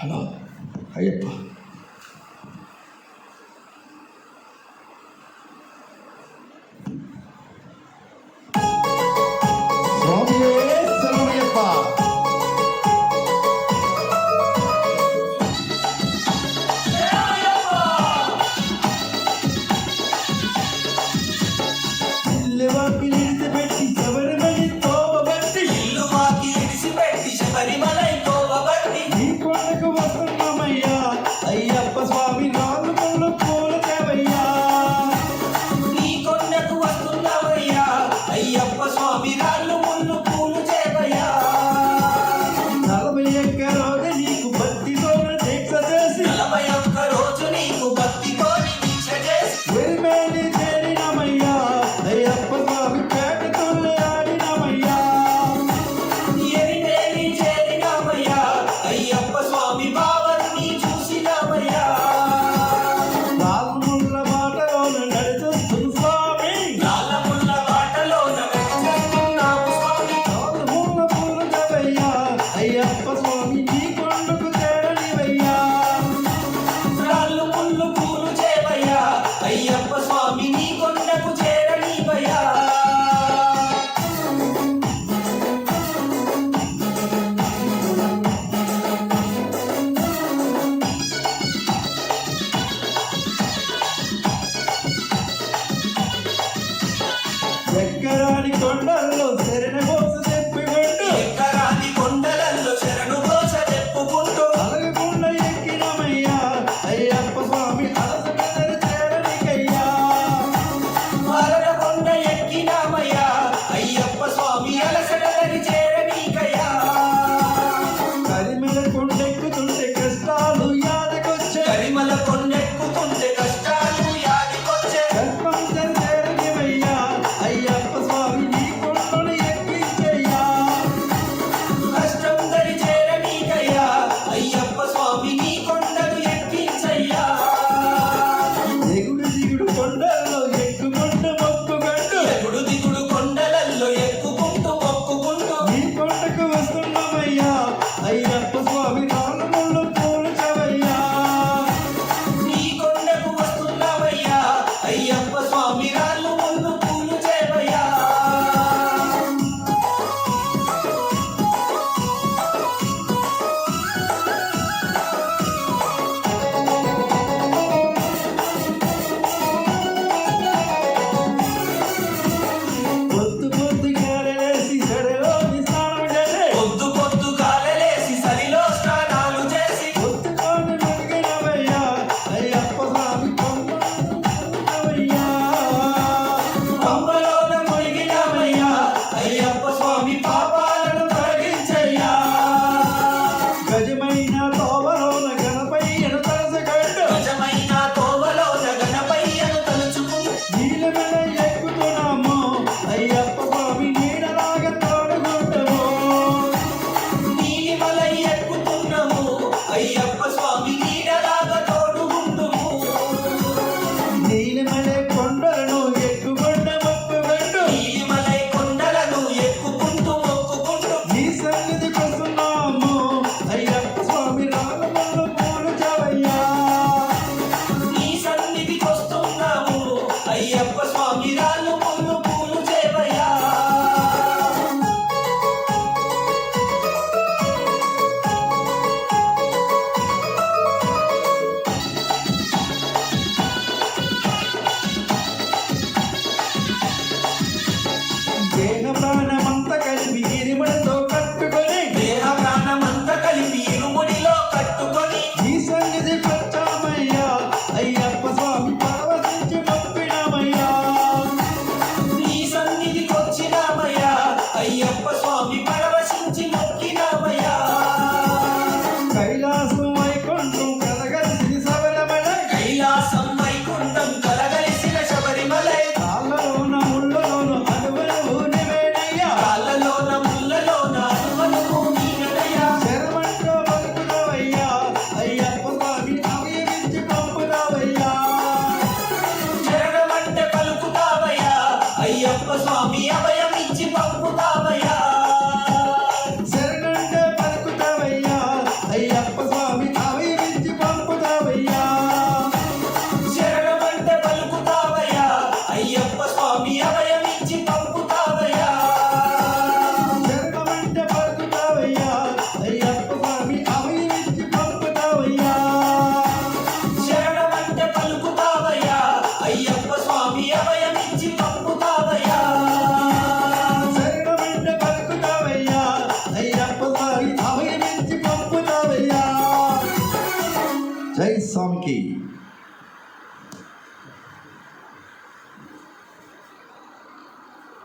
Hello Ayyappa. ఎక్కరాని కొండల్లో శరణు కోస చెప్పుకుంటూ ఎక్కరాని కొండలలో శరణు కోస చెప్పుకుంటూ అలగకుండా ఎక్కినమయ్యా అయ్యప్ప స్వామి అలసటను చేరనికయ్యా. అలగకుండా ఎక్కినమయ్యా అయ్యప్ప స్వామి అలసటను చేరనికయ్యా. కరిమల కొండెక్కుతుంటే కష్టాలు యాదకొచ్చే కరిమల కొండెక్కుతుంటే కష్టాలు యాదకొచ్చే అయ్యప్ప స్వామి రాళ్ళముళ్ళు పూల్చవయ్యా. నీ కొండకు వస్తున్నావయ్యా అయ్యప్ప స్వామి రాళ్ళముళ్ళు పూల్చవయ్యా. పొద్దు పొద్దు గాలేసి సడలోని స్నానం చేసే పొద్దు పొద్దు గాలేసి సరిలో స్నానాలు చేసి పొద్దుకొని మునిగినవయ్యా అయ్యప్ప స్వామి పంపవయ్యా. పంపలోన మునిగినవయ్యా అయ్యప్ప స్వామి పాపాలను తొలగించయ్యా. గజమైన తోవలోన గణపయ్యను తలసుకుంటూ గజమైన తోవలోన గణపయ్యను తలుచుకుంటూ నీలమెల ఎక్కుతున్నాము అయ్యప్ప స్వామి నీడలాగా తోడుకుంటాము. నీలిమల ఎక్కుతున్నాము అయ్యప్ప స్వామి నీడలాగా తోడుకుంటాము. నీలిమల కొండలను ఎక్కుకుంటూ మొక్కుకుంటూ నీలిమల కొండలను ఎక్కుకుంటూ మొక్కుకుంటూ నీ సన్నిధికి వస్తున్నాము అయ్యప్ప స్వామి రాళ్ళముళ్ళు పూల్చవయ్యా. నీ సన్నిధికి వస్తున్నాము అయ్యప్ప స్వామి రాళ్ళముళ్ళు పూల్చవయ్యా. దేహ ప్రాణమంతా కలిపి ఇరుముడితో కట్టుకొని దేహ ప్రాణమంతా కలిపి ఇరుముడిలో కట్టుకొని నీ సన్నిధికి వచ్చామయ్యా అయ్యప్ప స్వామి పరవశించి మొక్కినామయ్యా. నీ సన్నిధికి వచ్చినామయ్యా అయ్యప్ప స్వామి పరవశించి మొక్కినామయ్యా. కైలాసం వైకుంఠం కలగలిసిన శబరిమలై కైలాసం వైకుంఠం కలగలిసిన శబరిమలై కాళ్ళలోన ముళ్ళలోను అడుగులు నీవేనయ్యా. కాళ్ళలోన ముళ్ళలోన అడుగులు నీవేనయ్యా. శరమంటూ పలుకుతావయ్యా అయ్యప్ప స్వామి అభయమిచ్చి పంపుతావయ్యా. శరణమంటే పలుకుతావయ్యా అయ్యప్ప స్వామి అభయమిచ్చి పంపుతావయ్యా. జై స్వామికి.